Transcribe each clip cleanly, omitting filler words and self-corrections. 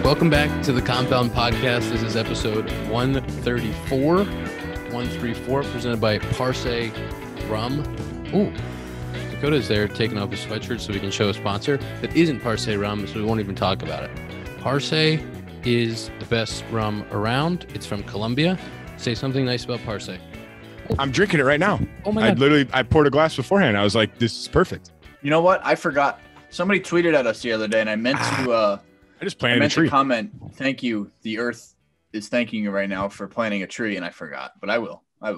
Welcome back to the Compound Podcast. This is episode 134, presented by Parse Rum. Ooh, Dakota's there taking off his sweatshirt so we can show a sponsor that isn't Parse Rum, so we won't even talk about it. Parse is the best rum around. It's from Colombia. Say something nice about Parse. I'm drinking it right now. Oh my God. I poured a glass beforehand. I was like, this is perfect. You know what? I forgot. Somebody tweeted at us the other day, and I meant to I just planted a tree. to comment, thank you. The earth is thanking you right now for planting a tree, and I forgot, but I will. I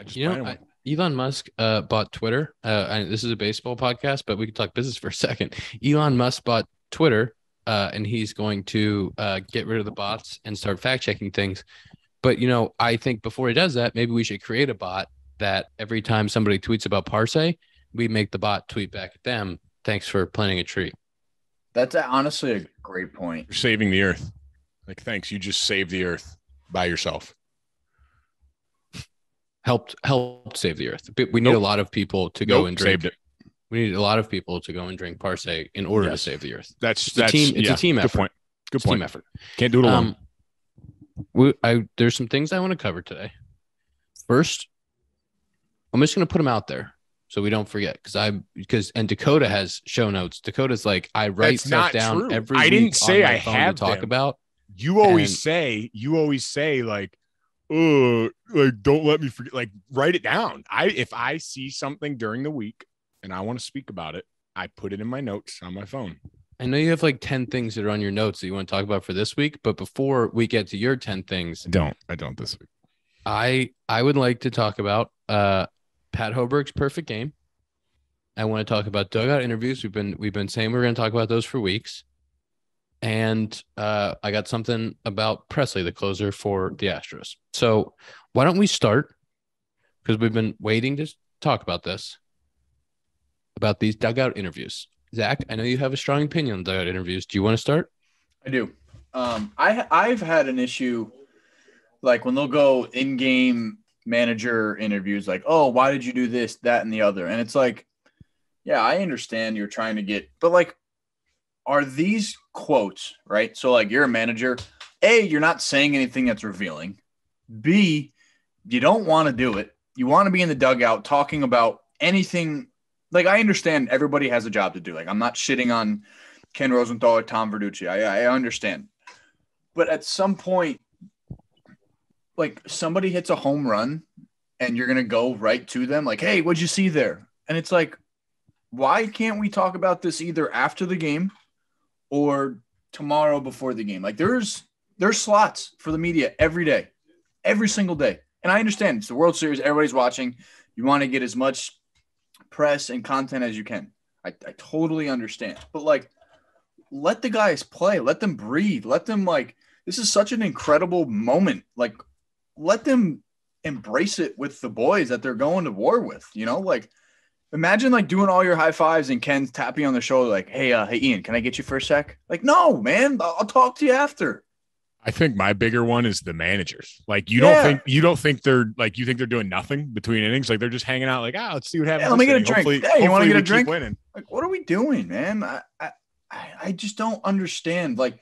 just You planted know, one. Elon Musk bought Twitter. And this is a baseball podcast, but we can talk business for a second. Elon Musk bought Twitter, and he's going to get rid of the bots and start fact-checking things. But, you know, I think before he does that, maybe we should create a bot that every time somebody tweets about Parse, we make the bot tweet back at them. Thanks for planting a tree. That's honestly a great point. You're saving the earth. Like, thanks. You just saved the earth by yourself. Helped save the earth. But we need a lot of people to go and drink. Saved it. We need a lot of people to go and drink Parse in order to save the earth. That's a team effort. Good point. Good It's a point. team effort. Can't do it alone. There's some things I want to cover today. First, I'm just going to put them out there so we don't forget and Dakota has show notes. Dakota's like, I write That's stuff not down true. every I week didn't say on my I phone have to talk them. about. You always say like, oh, like, don't let me forget. Like, write it down. If I see something during the week and I want to speak about it, I put it in my notes on my phone. I know you have like 10 things that are on your notes that you want to talk about for this week, but before we get to your 10 things, I don't this week. I would like to talk about Pat Hoberg's perfect game. I want to talk about dugout interviews. We've been saying we're going to talk about those for weeks. And I got something about Presley, the closer for the Astros. So why don't we start? Because we've been waiting to talk about these dugout interviews. Zach, I know you have a strong opinion on dugout interviews. Do you want to start? I do. I've had an issue, like when they'll go in-game manager interviews, like, oh, why did you do this, that, and the other? And it's like, yeah, I understand you're trying to get, but like, are these quotes, right? So like, you're a manager. A, you're not saying anything that's revealing. B, you don't want to do it. You want to be in the dugout talking about anything. Like, I understand everybody has a job to do. Like, I'm not shitting on Ken Rosenthal or Tom Verducci. I understand. But at some point, like, somebody hits a home run and you're going to go right to them. Like, hey, what'd you see there? And it's like, why can't we talk about this either after the game or tomorrow before the game? Like, there's slots for the media every day, every single day. And I understand it's the World Series. Everybody's watching. You want to get as much press and content as you can. I totally understand. But, like, let the guys play. Let them breathe. Let them, like, this is such an incredible moment. Like, let them embrace it with the boys that they're going to war with, you know? Like, imagine, like, doing all your high fives and Ken's tapping you on the shoulder like, hey, Ian, can I get you for a sec? Like, no, man, I'll talk to you after. I think my bigger one is the managers. Like, you don't think they're like, you think they're doing nothing between innings. Like, they're just hanging out like, let's see what happens. Yeah, let me get a drink. Hopefully, You want to get a we keep drink? winning. Like, what are we doing, man? I just don't understand. Like,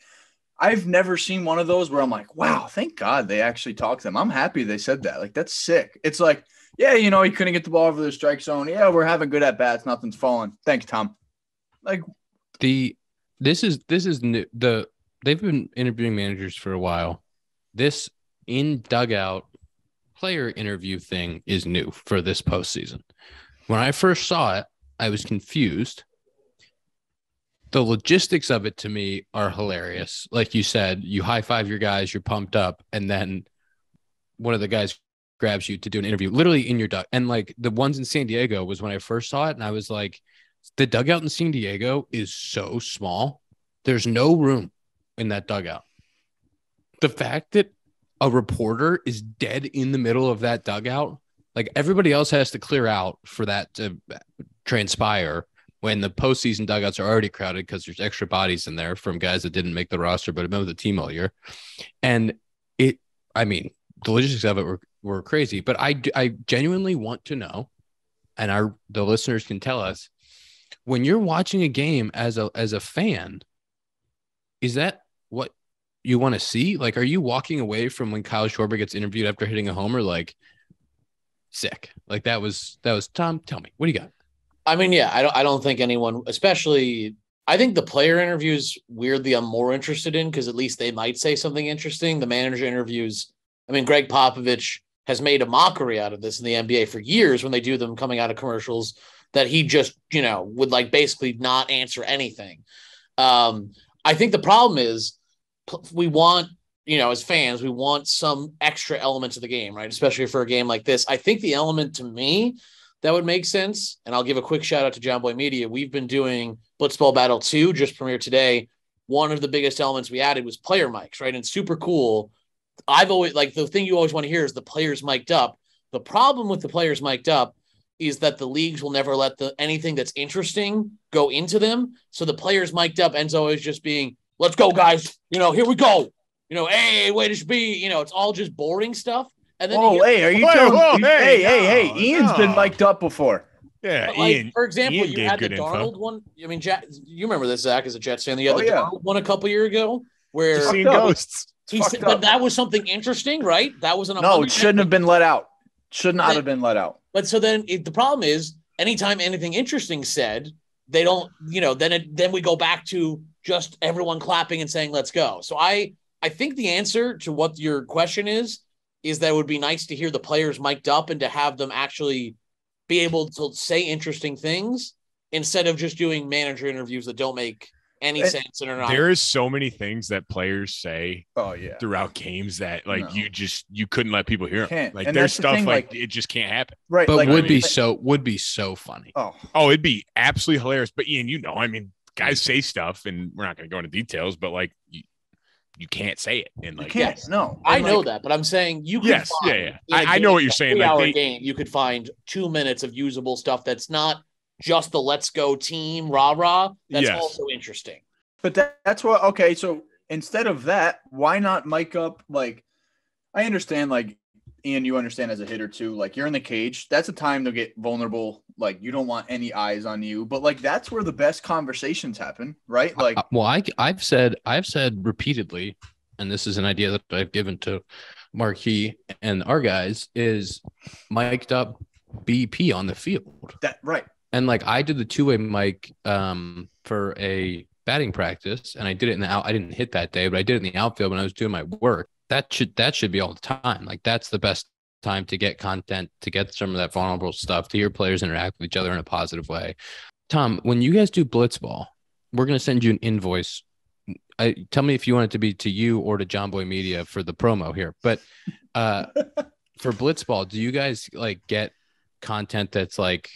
I've never seen one of those where I'm like, wow, thank God they actually talked to them. I'm happy they said that. Like, that's sick. It's like, yeah, you know, he couldn't get the ball over the strike zone. Yeah, we're having good at bats. Nothing's falling. Thanks, Tom. Like, this is new. They've been interviewing managers for a while. This in dugout player interview thing is new for this postseason. When I first saw it, I was confused. The logistics of it to me are hilarious. Like you said, you high five your guys, you're pumped up, and then one of the guys grabs you to do an interview literally in your dugout. And like the ones in San Diego was when I first saw it, and I was like, the dugout in San Diego is so small. There's no room in that dugout. The fact that a reporter is dead in the middle of that dugout, like everybody else has to clear out for that to transpire when the postseason dugouts are already crowded because there's extra bodies in there from guys that didn't make the roster but have been with the team all year. And the logistics of it were crazy. But I genuinely want to know, and the listeners can tell us, when you're watching a game as a fan, is that what you want to see? Like, are you walking away from when Kyle Schwarber gets interviewed after hitting a homer like sick? Like that was Tom. Tell me, what do you got? I mean, yeah, I don't think anyone, especially, I think the player interviews weirdly I'm more interested in because at least they might say something interesting. The manager interviews, I mean, Greg Popovich has made a mockery out of this in the NBA for years when they do them coming out of commercials that he just, would like basically not answer anything. I think the problem is we want, as fans, we want some extra elements of the game, right? Especially for a game like this. I think the element to me that would make sense, and I'll give a quick shout out to John Boy Media. We've been doing Blitzball Battle 2, just premiered today. One of the biggest elements we added was player mics, right? And super cool. I've always, like, the thing you always want to hear is the players mic'd up. The problem with the players mic'd up is that the leagues will never let anything that's interesting go into them. So the players mic'd up ends always just being, let's go, guys. Here we go. Hey, way to be, it's all just boring stuff. And then hey, are you telling me? Hey, Ian's been mic'd up before. Yeah, but Ian. For example, you had the Darnold one. I mean, Jack, you remember this, Zach, as a Jets fan. You had the Darnold one a couple years ago where seeing ghosts. But that was something interesting, right? That was it shouldn't have been let out. Should not have been let out. But so then the problem is, anytime anything interesting said, they don't. Then we go back to just everyone clapping and saying, "Let's go." So I think the answer to what your question is that it would be nice to hear the players mic'd up and to have them actually be able to say interesting things instead of just doing manager interviews that don't make any sense and are not. There is so many things that players say throughout games that you couldn't let people hear them. Like there's stuff like it just can't happen. Right. But would be so funny. Oh, it'd be absolutely hilarious. But Ian, guys say stuff and we're not going to go into details, but like you can't say it. And like, I know that, but I'm saying you could find I know what you're saying. Like game, you could find 2 minutes of usable stuff that's not just the let's go team rah. That's also interesting. But that's what, okay. So instead of that, why not mic up? Like, I understand, like, Ian, you understand as a hitter too, like you're in the cage. That's a time to get vulnerable. Like you don't want any eyes on you, but like, that's where the best conversations happen. Right. Like, I've said repeatedly, and this is an idea that I've given to Marquis and our guys, is mic'd up BP on the field. Right. And like I did the two-way mic for a batting practice, and I did it in the out. I didn't hit that day, but I did it in the outfield when I was doing my work. That should be all the time. Like that's the best time to get content, to get some of that vulnerable stuff, to hear players interact with each other in a positive way. Tom, when you guys do Blitzball, we're going to send you an invoice. Tell me if you want it to be to you or to John Boy Media for the promo here. But for Blitzball, do you guys like get content that's like,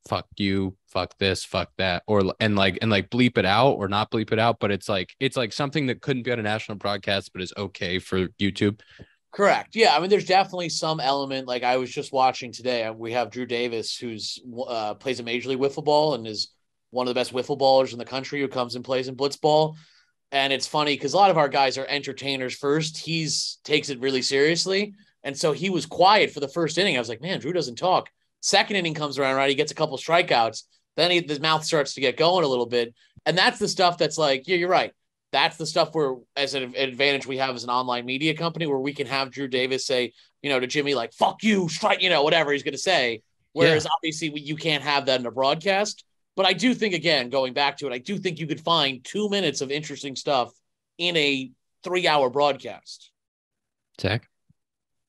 fuck you, fuck this, fuck that, and bleep it out or not bleep it out, but it's like something that couldn't be on a national broadcast but is okay for YouTube? Correct. Yeah, I mean there's definitely some element. Like I was just watching today, we have Drew Davis, who's plays a Major League Wiffle Ball and is one of the best wiffle ballers in the country, who comes and plays in Blitzball. And it's funny because a lot of our guys are entertainers first. Takes it really seriously, and so he was quiet for the first inning. I was like, man, Drew doesn't talk. Second inning comes around, right? He gets a couple strikeouts. Then his mouth starts to get going a little bit. And that's the stuff that's like, yeah, you're right. That's the stuff where, as an advantage we have as an online media company, where we can have Drew Davis say, to Jimmy, like, fuck you, strike, whatever he's going to say. Whereas obviously you can't have that in a broadcast. But I do think, again, going back to it, I do think you could find 2 minutes of interesting stuff in a 3-hour broadcast. Zach?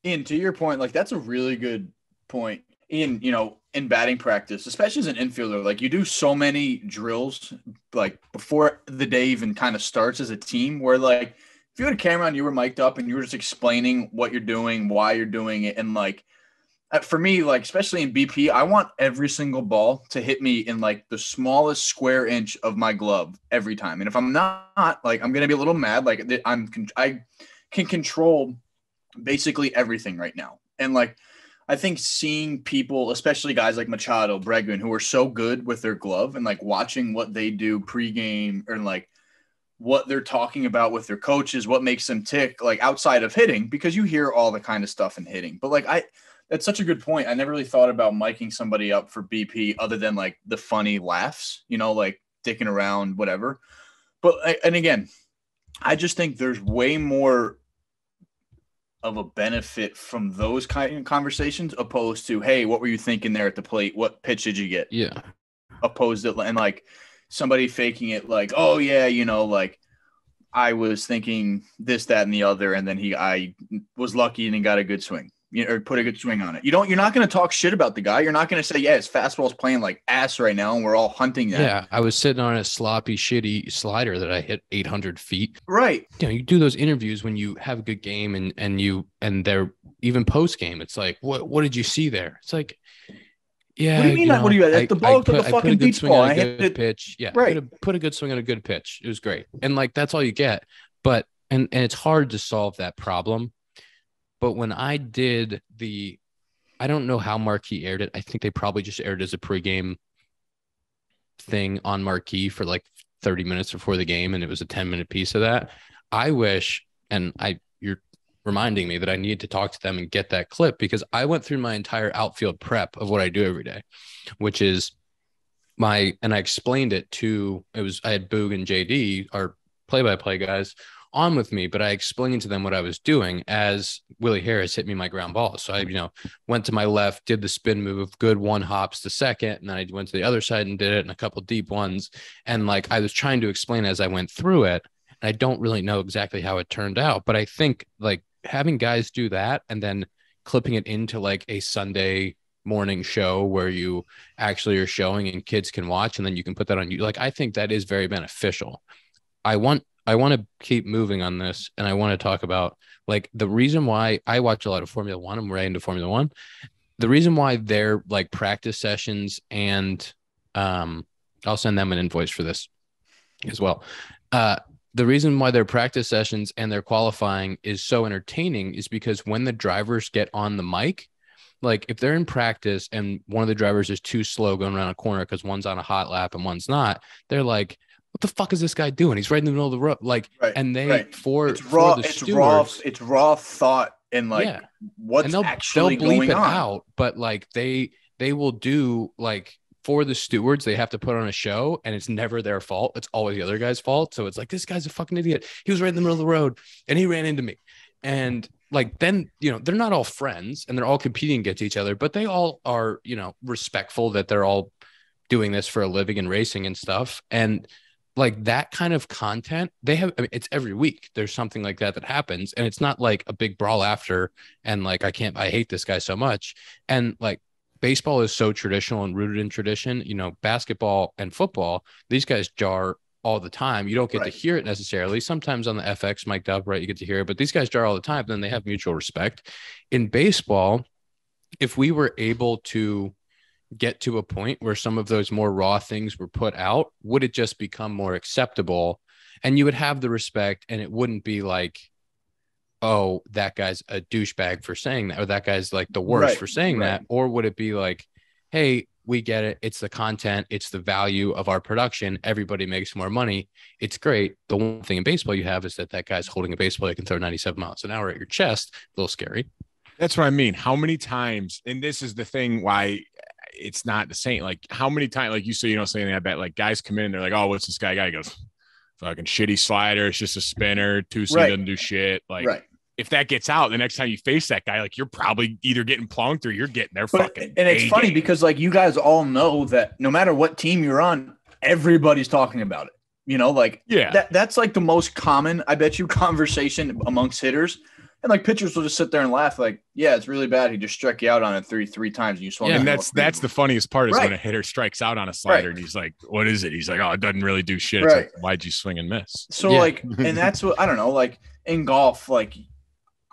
Ian, to your point, like, that's a really good point. In batting practice, especially as an infielder, like you do so many drills like before the day even kind of starts as a team, where like if you had a camera on, you were mic'd up and you were just explaining what you're doing, why you're doing it. And like for me, like especially in BP, I want every single ball to hit me in like the smallest square inch of my glove every time. And if I'm not, like, I'm gonna be a little mad. Like I can control basically everything right now. And like I think seeing people, especially guys like Machado, Bregman, who are so good with their glove, and like watching what they do pregame, or like what they're talking about with their coaches, what makes them tick, like outside of hitting, because you hear all the kind of stuff in hitting. But like that's such a good point. I never really thought about miking somebody up for BP other than like the funny laughs, like dicking around, whatever. But and again, I just think there's way more of a benefit from those kind of conversations opposed to, hey, what were you thinking there at the plate? What pitch did you get? Yeah. Opposed to, and like somebody faking it like, oh yeah, like I was thinking this, that, and the other, and then I was lucky and he got a good swing, or put a good swing on it. You're not going to talk shit about the guy. You're not going to say, yeah, his fastball's playing like ass right now, and we're all hunting that. Yeah, I was sitting on a sloppy, shitty slider that I hit 800 feet. Right. You do those interviews when you have a good game, and they're even post game. It's like, what did you see there? It's like, yeah. What do you mean? What do you? The ball took a fucking beach ball. I hit a pitch. Yeah, right. Put a good swing on a good pitch. It was great, and like that's all you get. But and it's hard to solve that problem. But when I did I don't know how Marquee aired it. I think they probably just aired it as a pregame thing on Marquee for like 30 minutes before the game, and it was a 10-minute piece of that. I wish, and you're reminding me that I need to talk to them and get that clip, because I went through my entire outfield prep of what I do every day, which is and I explained it I had Boog and JD, our play-by-play guys, on with me, but I explained to them what I was doing as Willie Harris hit me my ground ball. So I, went to my left, did the spin move, good one hops to second, and then I went to the other side and did it, and a couple deep ones. And like I was trying to explain as I went through it, and I don't really know exactly how it turned out, but I think like having guys do that and then clipping it into like a Sunday morning show where you actually are showing and kids can watch, and then you can put that on you. Like, I think that is very beneficial. I want to keep moving on this, and I want to talk about like the reason why I watch a lot of Formula One. I'm right into Formula One. The reason why their like practice sessions, and I'll send them an invoice for this as well. The reason why their practice sessions and their qualifying is so entertaining is because when the drivers get on the mic, like if they're in practice and one of the drivers is too slow going around a corner because one's on a hot lap and one's not, they're like, what the fuck is this guy doing? He's right in the middle of the road. Like, right, and they, right. for the stewards, it's raw thought and like what's and actually they'll bleep going it on. out, but like they will do like, for the stewards, they have to put on a show, and it's never their fault. It's always the other guy's fault. So it's like, this guy's a fucking idiot. He was right in the middle of the road and he ran into me. And like, then, they're not all friends and they're all competing against each other, but they all are, respectful that they're all doing this for a living and racing and stuff. And like that kind of content they have, it's every week. There's something like that happens. And it's not like a big brawl after. And like, I hate this guy so much. And like, baseball is so traditional and rooted in tradition. Basketball and football, these guys jar all the time. You don't get to hear it necessarily. Sometimes on the FX mic'd up, right, you get to hear it, but these guys jar all the time. Then they have mutual respect. In baseball, if we were able to get to a point where some of those more raw things were put out, would it just become more acceptable? And you would have the respect, and it wouldn't be like, oh, that guy's a douchebag for saying that, or that guy's like the worst for saying that? Or would it be like, hey, we get it. It's the content. It's the value of our production. Everybody makes more money. It's great. The one thing in baseball you have is that guy's holding a baseball that can throw 97 miles an hour at your chest. A little scary. That's what I mean. How many times, and this is the thing why it's not the same. Like how many times, like you say, saying that, I bet like guys come in and they're like, oh, what's this guy? Guy goes, fucking shitty slider. It's just a spinner. Two-seam doesn't do shit. Like, if that gets out, the next time you face that guy, like you're probably either getting plunked or you're getting their fucking. And it's funny because like you guys all know that no matter what team you're on, everybody's talking about it. That's like the most common, I bet you, conversation amongst hitters. And like pitchers will just sit there and laugh, like, yeah, it's really bad. He just struck you out on it three times. And you swung. Yeah, and that's the funniest part is when a hitter strikes out on a slider and he's like, what is it? He's like, oh, it doesn't really do shit. It's like, why'd you swing and miss? So like, and that's what I don't know. Like in golf, like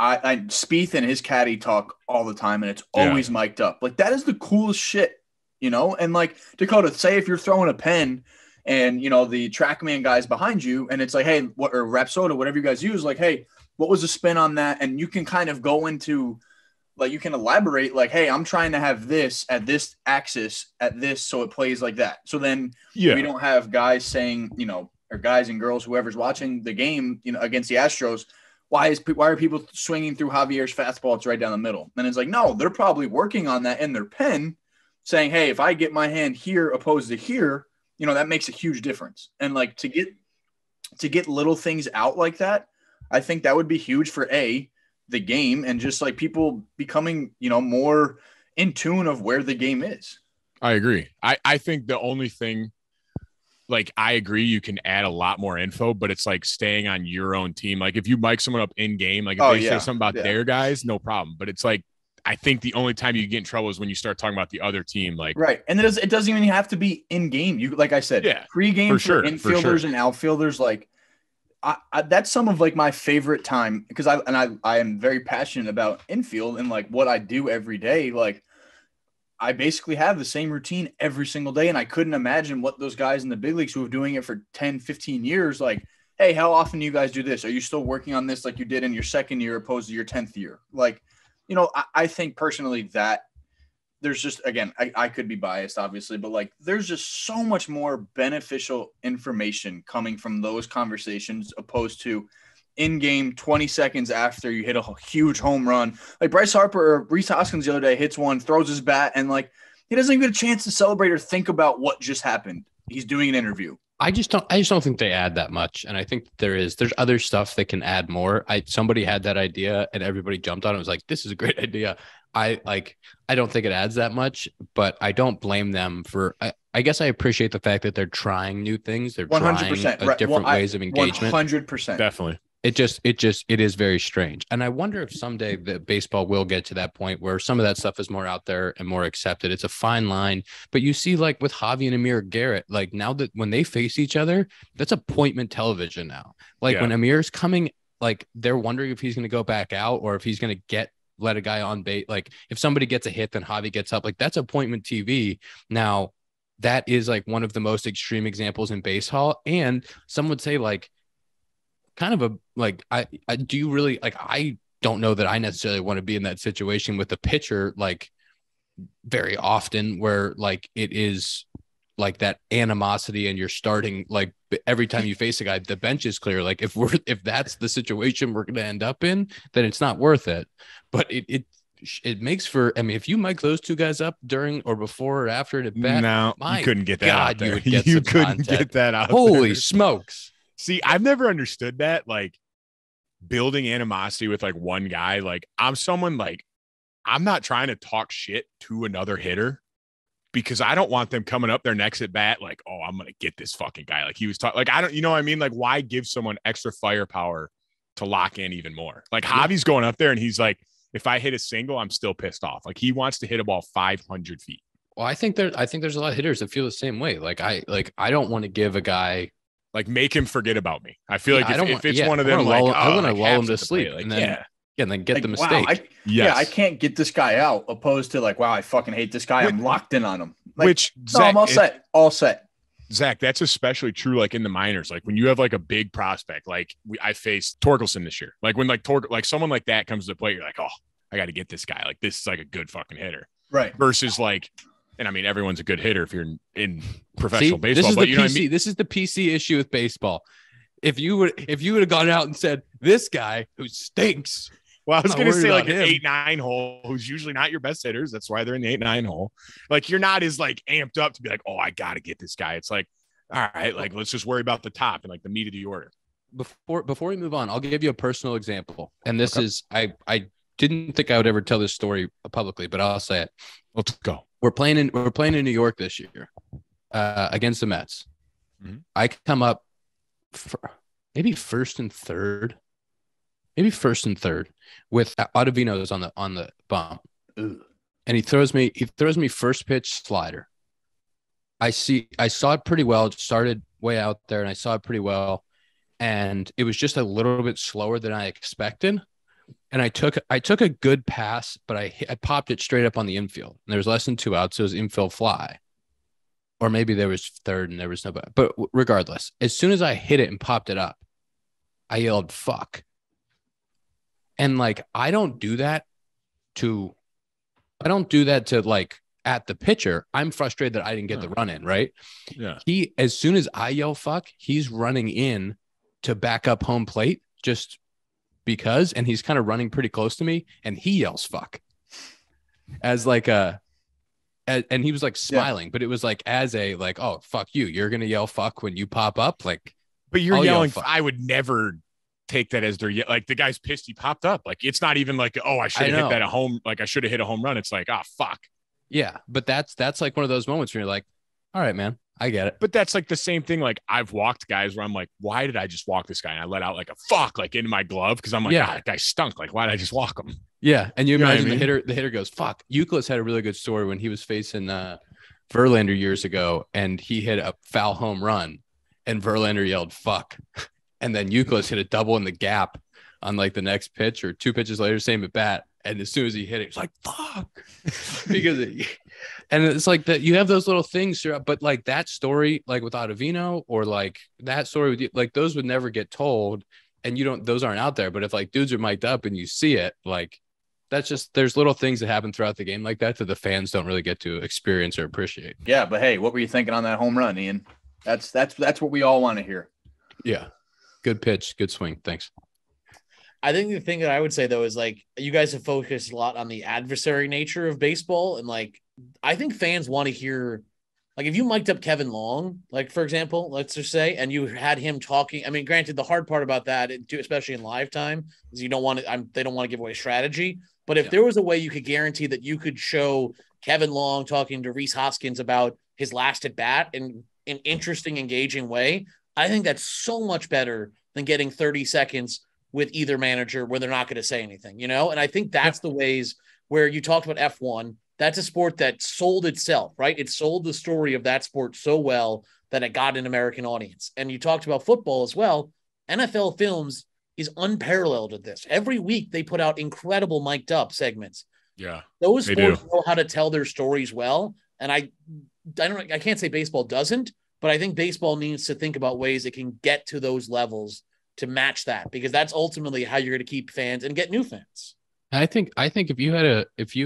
I Spieth and his caddy talk all the time, and it's always mic'd up. Like that is the coolest shit, And like Dakota, say if you're throwing a pen, and the TrackMan guy's behind you, and it's like, hey, or Rapsoda, whatever you guys use, like, hey, what was the spin on that? And you can kind of go into, like, you can elaborate, like, hey, I'm trying to have this at this axis at this, so it plays like that. So then we don't have guys saying, or guys and girls, whoever's watching the game, against the Astros. Why are people swinging through Javier's fastball? It's right down the middle. And it's like, no, they're probably working on that in their pen, saying, hey, if I get my hand here opposed to here, that makes a huge difference. And like to get to get little things out like that, I think that would be huge for the game and just like people becoming, more in tune of where the game is. I agree. I think the only thing, like, I agree you can add a lot more info, but it's like staying on your own team. Like if you mic someone up in game, like if they say something about their guys, no problem. But it's like, I think the only time you get in trouble is when you start talking about the other team. Like, right. And it doesn't even have to be in game. You, like I said, pre-game for infielders and outfielders. Like that's some of like my favorite time because I am very passionate about infield and like what I do every day. Like I basically have the same routine every single day. And I couldn't imagine what those guys in the big leagues who are doing it for 10, 15 years, like, hey, how often do you guys do this? Are you still working on this like you did in your second year opposed to your 10th year? Like, I think personally that there's just, again, I could be biased, obviously, but like there's just so much more beneficial information coming from those conversations opposed to in-game 20 seconds after you hit a huge home run. Like Bryce Harper or Rhys Hoskins the other day hits one, throws his bat, and like he doesn't even get a chance to celebrate or think about what just happened. He's doing an interview. I just don't think they add that much. And I think there's other stuff that can add more. Somebody had that idea and everybody jumped on it. It was like, this is a great idea. I don't think it adds that much, but I don't blame them for, I guess I appreciate the fact that they're trying new things. They're 100%, trying different ways of engagement. 100%. Definitely. It is very strange. And I wonder if someday the baseball will get to that point where some of that stuff is more out there and more accepted. It's a fine line, but you see like with Javi and Amir Garrett, like now that when they face each other, that's appointment television now. Like when Amir's coming, like they're wondering if he's going to go back out or if he's going to let a guy on base. Like if somebody gets a hit, then Javi gets up, like that's appointment TV. Now that is like one of the most extreme examples in baseball. And some would say like, kind of a like I do you really like I don't know that I necessarily want to be in that situation with the pitcher like very often where like it is like that animosity and you're starting like every time you face a guy the bench is clear. Like if that's the situation we're going to end up in, then it's not worth it. But it makes for, I mean, if you mic those two guys up during or before or after an at bat, no, you couldn't get that out there. You couldn't get that out. Holy smokes. See, I've never understood that, like building animosity with like one guy. Like I'm someone like, I'm not trying to talk shit to another hitter because I don't want them coming up their next at bat. Like, oh, I'm going to get this fucking guy. Like he was talking, like, I don't, you know what I mean? Like why give someone extra firepower to lock in even more? Like Javi's going up there and he's like, if I hit a single, I'm still pissed off. Like he wants to hit a ball 500 feet. Well, I think there's a lot of hitters that feel the same way. Like I don't want to give a guy, like make him forget about me. I feel like if it's one of them, like, I want to lull him to the sleep, like, and then and then get like, the mistake. Wow, Yeah, I can't get this guy out. Opposed to like, wow, I fucking hate this guy. I'm locked in on him. Like, I'm all set. Zach, that's especially true like in the minors. Like when you have like a big prospect, like I faced Torkelson this year. Like when like someone like that comes to the plate, you're like, oh, I got to get this guy. Like this is like a good fucking hitter, right? Versus like. And I mean, everyone's a good hitter if you're in professional baseball. But you know what I mean? This is the PC issue with baseball. If you would have gone out and said this guy who stinks. Well, I was going to say like an 8-9 hole, who's usually not your best hitters. That's why they're in the 8-9 hole. Like you're not as like amped up to be like, oh, I got to get this guy. It's like, all right, like let's just worry about the top and like the meat of the order. Before we move on, I'll give you a personal example. And this is I didn't think I would ever tell this story publicly, but I'll say it. Let's go. We're playing in New York this year against the Mets. Mm-hmm. I come up maybe first and third with Ottavino's on the bump. Ugh. And he throws me first pitch slider. I saw it pretty well. It started way out there and I saw it pretty well. And it was just a little bit slower than I expected. And I took a good pass, but I popped it straight up on the infield. And there was less than 2 outs. So it was infield fly. Or maybe there was third and there was nobody. But regardless, as soon as I hit it and popped it up, I yelled, fuck. And like, I don't do that to like at the pitcher. I'm frustrated that I didn't get the run in, right? Yeah. As soon as I yell, fuck, he's running in to back up home plate just because, and he's kind of running pretty close to me and he yells, fuck as like and he was like smiling, but it was like as a, like, oh, fuck you. You're going to yell fuck when you pop up. Like But you're I'll yell, yelling. "Fuck." I would never take that as their like the guy's pissed he popped up. Like it's not even like, oh, I should have hit that at home. Like I should have hit a home run. It's like, oh fuck. Yeah, but that's like one of those moments where you're like, all right, man, I get it. But that's like the same thing. Like I've walked guys where I'm like, why did I just walk this guy? And I let out like a fuck like in my glove because I'm like, that guy stunk. Like why did I just walk him? Yeah, and you imagine the hitter goes, fuck. Euclid had a really good story when he was facing Verlander years ago, and he hit a foul home run, and Verlander yelled "fuck," and then Euclid hit a double in the gap on like the next pitch or 2 pitches later, same at bat, and as soon as he hit it, he was like "fuck," and it's like that. You have those little things throughout, but like that story, like with Ottavino, or like that story with you, like those would never get told, and those aren't out there. But if like dudes are mic'd up and you see it, like. That's just there's little things that happen throughout the game like that the fans don't really get to experience or appreciate. Yeah, but hey, what were you thinking on that home run, Ian? That's what we all want to hear. Yeah. Good pitch, good swing. Thanks. I think the thing that I would say though is like you guys have focused a lot on the adversary nature of baseball, and like I think fans want to hear like if you mic'd up Kevin Long, like for example, let's just say, and you had him talking. I mean, granted, the hard part about that, especially in live time, is you don't want to. They don't want to give away strategy. But if there was a way you could guarantee that you could show Kevin Long talking to Rhys Hoskins about his last at bat in an interesting, engaging way, I think that's so much better than getting 30 seconds with either manager where they're not going to say anything, you know? And I think that's the ways where you talked about F1. That's a sport that sold itself, right? It sold the story of that sport so well that it got an American audience. And you talked about football as well. NFL Films is unparalleled at this. Every week they put out incredible mic'd up segments. Yeah. Those sports know how to tell their stories well. And I can't say baseball doesn't, but I think baseball needs to think about ways it can get to those levels to match that, because that's ultimately how you're going to keep fans and get new fans. I think if you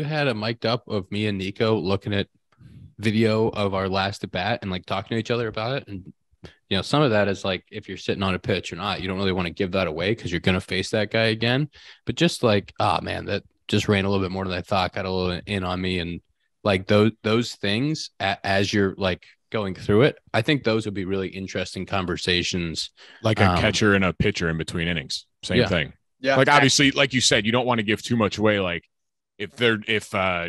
had a mic'd up of me and Nico looking at video of our last at bat and like talking to each other about it, and you know, some of that is like if you're sitting on a pitch or not, you don't really want to give that away because you're going to face that guy again. But just like, oh man, that just ran a little bit more than I thought, got a little in on me, and like those things as you're like going through it, I think those would be really interesting conversations. Like a catcher and a pitcher in between innings, same thing. Yeah. Like obviously, like you said, you don't want to give too much away. Like if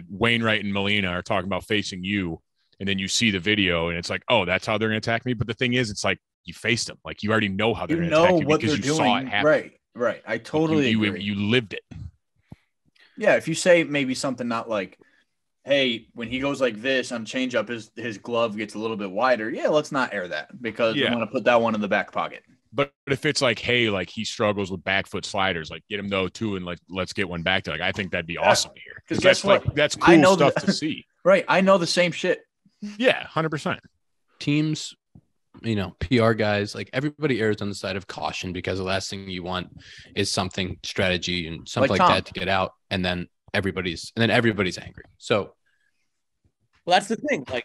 Wainwright and Molina are talking about facing you, and then you see the video and it's like, oh, that's how they're going to attack me. But the thing is, it's like you faced them. Like you already know how they're going to attack you because you saw it happen. Right. I totally agree. You lived it. Yeah. If you say maybe something not like, hey, when he goes like this on changeup, his glove gets a little bit wider. Yeah, let's not air that because we want to put that one in the back pocket. But if it's like, hey, like he struggles with back foot sliders, like get him though too, and like let's get one back to like I think that'd be awesome to hear because that's like that's cool stuff to see. Right, I know the same shit. Yeah, 100%. Teams, you know, PR guys, like everybody errs on the side of caution because the last thing you want is something strategy and something like that to get out, and then everybody's angry. So, well, that's the thing. Like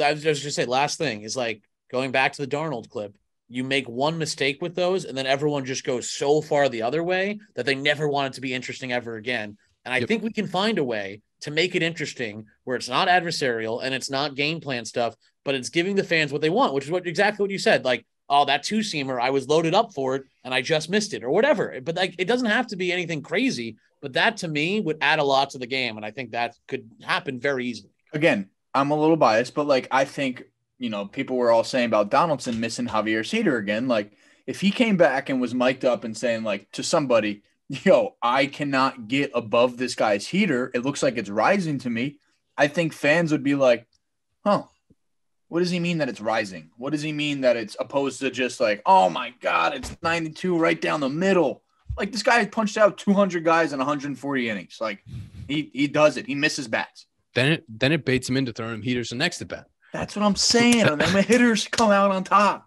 I was just gonna say, last thing is like going back to the Darnold clip. You make one mistake with those, and then everyone just goes so far the other way that they never want it to be interesting ever again. And I think we can find a way to make it interesting where it's not adversarial and it's not game plan stuff, but it's giving the fans what they want, which is exactly what you said. Like, oh, that 2-seamer, I was loaded up for it and I just missed it or whatever. But like, it doesn't have to be anything crazy, but that to me would add a lot to the game. And I think that could happen very easily. Again, I'm a little biased, but like, I think, you know, people were all saying about Donaldson missing Javier's heater again. Like if he came back and was mic'd up and saying like to somebody, yo, I cannot get above this guy's heater. It looks like it's rising to me. I think fans would be like, huh, what does he mean that it's rising? What does he mean that it's opposed to just like, oh my God, it's 92 right down the middle. Like this guy punched out 200 guys in 140 innings. Like he does it. He misses bats. Then it baits him into throwing him heaters the next at bat. That's what I'm saying. And then the hitters come out on top.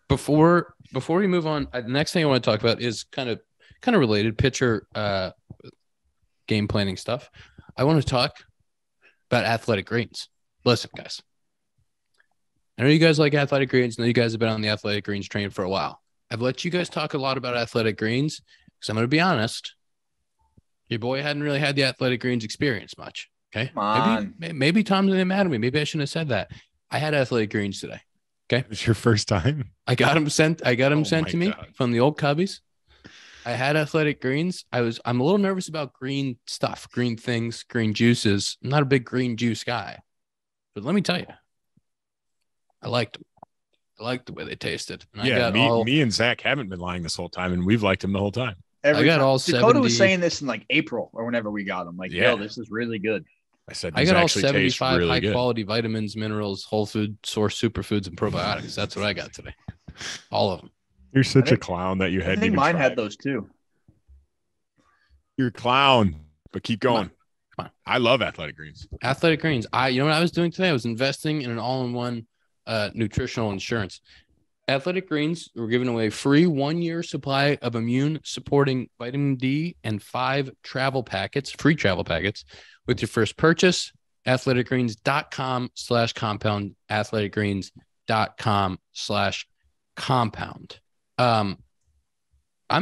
Before we move on, the next thing I want to talk about is kind of related pitcher game planning stuff. I want to talk about athletic greens. Listen, guys. I know you guys like athletic greens. I know you guys have been on the athletic greens train for a while. I've let you guys talk a lot about athletic greens because I'm going to be honest. Your boy hadn't really had the athletic greens experience much. Okay. Come on. Maybe Tom's going to be mad at me. Maybe I shouldn't have said that. I had athletic greens today. It's your first time. I got them sent my to me God. from the old Cubbies. I had Athletic Greens. I'm a little nervous about green stuff, green things, green juices. I'm not a big green juice guy. But let me tell you, I liked them. I liked the way they tasted. And Yeah, me and Zach haven't been lying this whole time, and we've liked him the whole time. Every I got time. all Dakota 70 was saying this in like April or whenever we got them. Like, Yeah. yo, this is really good. I said I these got all actually taste 75 really high good. quality vitamins, minerals, whole food source superfoods, and probiotics. That's what I got today. All of them. You're such a think- clown that you I hadn't think even mine tried. had those too. You're a clown, but keep going. Come on. I love Athletic Greens. Athletic Greens. You know what I was doing today? I was investing in an all-in-one nutritional insurance. Athletic Greens were giving away free 1-year supply of immune supporting vitamin D and 5 free travel packets with your first purchase. athleticgreens.com/compound, athleticgreens.com/compound. I'm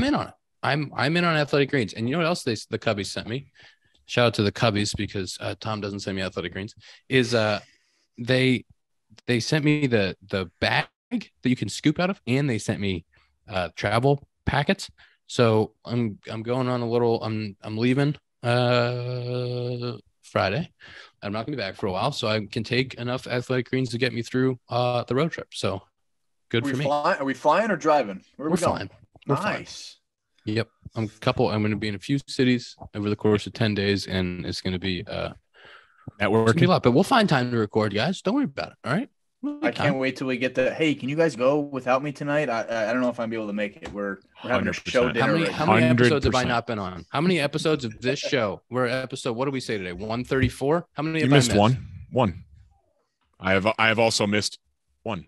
in on it. I'm in on Athletic Greens. And you know what else the Cubbies sent me? Shout out to the Cubbies because Tom doesn't send me Athletic Greens. Is they sent me the bag that you can scoop out of, and they sent me travel packets. So I'm going on a little. I'm leaving Friday. I'm not gonna be back for a while, so I can take enough Athletic Greens to get me through the road trip. So good for me. Are we flying or driving? Where are We're we going? flying. We're flying. Nice. Yep. I'm going to be in a few cities over the course of 10 days, and it's going to be a lot. But we'll find time to record, guys. Don't worry about it. All right. I can't wait till we get the. Hey, can you guys go without me tonight? I don't know if I'm be able to make it. We're having a 100%. show dinner. How many episodes have I 100%. not been on? How many episodes of this show? We're at episode. What do we say today? 134. How many? You have missed I missed? one. I have also missed one.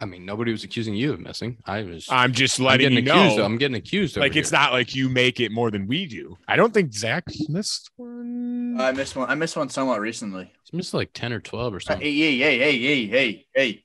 I mean, nobody was accusing you of missing. I'm just letting you know. I'm getting accused. Like over it's here. not like you make it more than we do. I don't think Zach missed one. I missed one. I missed one somewhat recently. It's missed like 10 or 12 or something. Hey.